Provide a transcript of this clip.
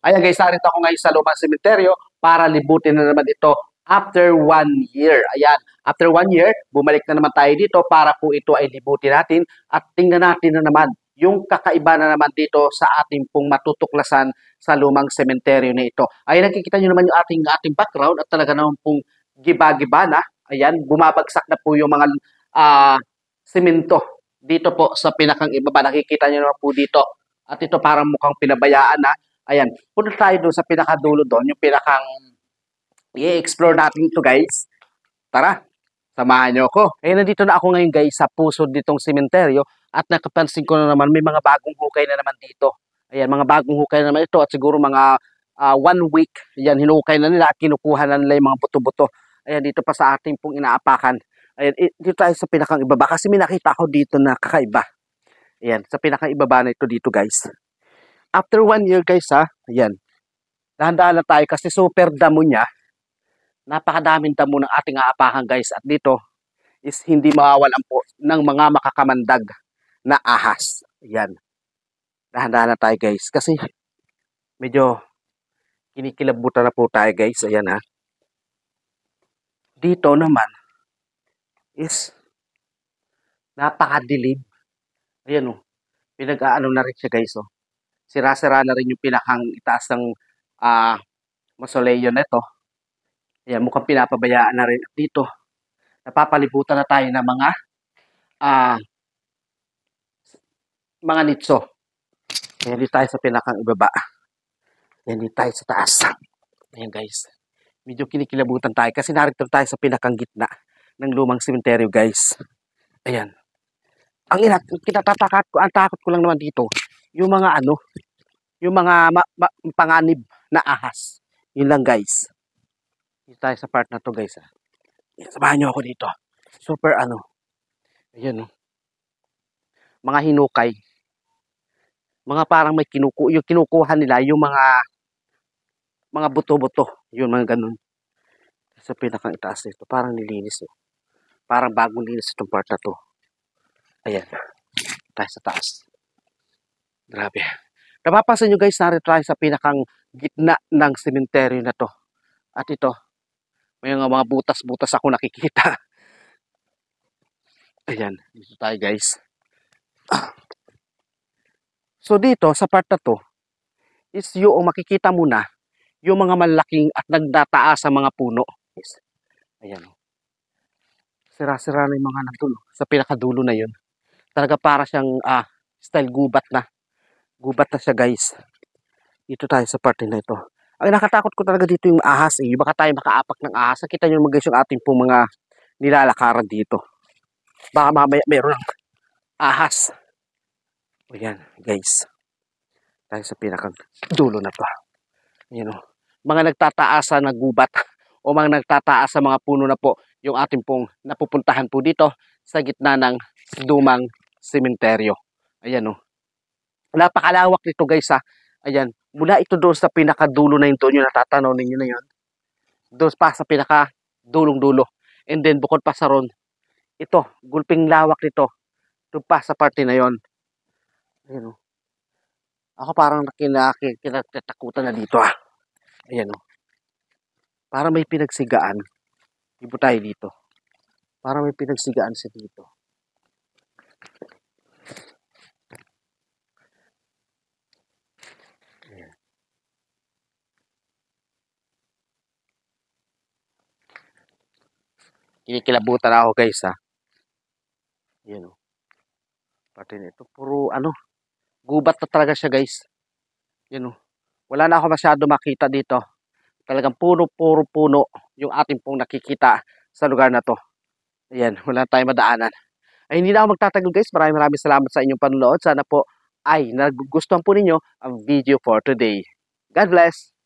Ayan guys, narito ako ngayon sa lumang sementeryo para libutin na naman ito after 1 year. Ayan, after 1 year, bumalik na naman tayo dito para po ito ay libutin natin at tingnan natin na naman yung kakaiba na naman dito sa ating pong matutuklasan sa lumang sementeryo na ito. Ayan, nakikita nyo naman yung ating background at talaga naman pong giba-giba na. Ayan, bumabagsak na po yung mga semento dito po sa pinakang ibaba. Nakikita nyo naman po dito. At ito parang mukhang pinabayaan na. Ayan, punta tayo doon sa pinakadulo doon, yung pinakang i-explore natin ito guys. Tara, samahan nyo ako. Ayan, nandito na ako ngayon guys sa puso ditong sementeryo at nakapansin ko na naman may mga bagong hukay na naman dito. Ayan, mga bagong hukay na naman ito at siguro mga 1 week. Ayan, hinukay na nila at kinukuha na nila yung mga buto-buto. Ayan, dito pa sa ating pong inaapakan. Ayan, dito tayo sa pinakang ibaba kasi may nakita ako dito na kakaiba. Ayan, sa pinakang ibaba na ito dito guys. After 1 year guys ha, ayan, dahan-dahan na tayo kasi super damo niya. Napakadaming damo ng ating aapakan guys. At dito is hindi mawawalan po ng mga makakamandag na ahas. Ayan, dahan-dahan na tayo guys kasi medyo kinikilabutan na po tayo guys. Ayan ha. Dito naman is napakadilim. Ayan o, pinag-aano na rin siya guys o. Sira-sira na rin yung pinakang itaas ng mausoleum na ito. Ayan, mukhang pinapabayaan na rin. Dito, napapalibutan na tayo ng mga nitso. Ayan, dito tayo sa pinakang ibaba. Ayan, dito tayo sa taas. Ayan guys, medyo kinikilabutan tayo kasi narito tayo sa pinakang gitna ng lumang sementeryo guys. Ayan. Ang takot ko lang naman dito, yung mga yung mga panganib na ahas. Yun lang guys. Dito tayo sa part na to guys. Samahan nyo ako dito. Super ayan o. Mga hinukay. Mga parang may yung kinukuha nila yung mga buto-buto. Yun, mga ganun. Sa pinakang itaas nito. Parang nilinis o. Parang bagong linis itong part na to. Ayan. Tayo sa taas. Grabe. Napapansin nyo guys, narito tayo sa pinakang gitna ng sementeryo na to. At ito, may mga butas-butas ako nakikita. Ayan, dito tayo guys. So dito, sa part na to, is yung makikita muna, yung mga malaking at nagdataas sa mga puno. Ayan. Sira-sira na yung mga nandun. Sa pinakadulo na yun. Talaga para siyang style gubat na. Gubat na siya guys. Dito tayo sa part na ito. Ang nakatakot ko talaga dito yung ahas eh. Baka tayo makaapak ng ahas. Nakita nyo naman guys yung ating pong mga nilalakaran dito. Baka mamaya meron ng ahas. Ayan guys. Tayo sa pinakang dulo na to. Ayan o. Mga nagtataasa na gubat o mga nagtataas sa mga puno na po yung ating pong napupuntahan po dito sa gitna ng lumang sementeryo. Ayan o. Napakalawak nito guys ha. Ayan. Mula ito doon sa pinakadulo na yun doon yung natatanaw ninyo na yun. Doon pa sa pinakadulong-dulo. And then bukod pa sa ron, ito, gulping lawak nito. Doon pa sa parte na yun. Ayan o. Ako parang kinatakutan na dito ah. Ayan o. Para may pinagsigaan. Ibo tayo dito. Para may pinagsigaan siya dito. Ayan. Kinikilabutan ako guys ha. Ayan o. Parte nito. Puro gubat na talaga siya guys. Ayan o. Wala na ako masyado makita dito. Talagang puro puno yung ating pong nakikita sa lugar na to. Ayan, wala tayong madaanan. Ay, hindi na ako magtatagal guys. Maraming salamat sa inyong panonood. Sana po ay nagugustuhan po ninyo ang video for today. God bless!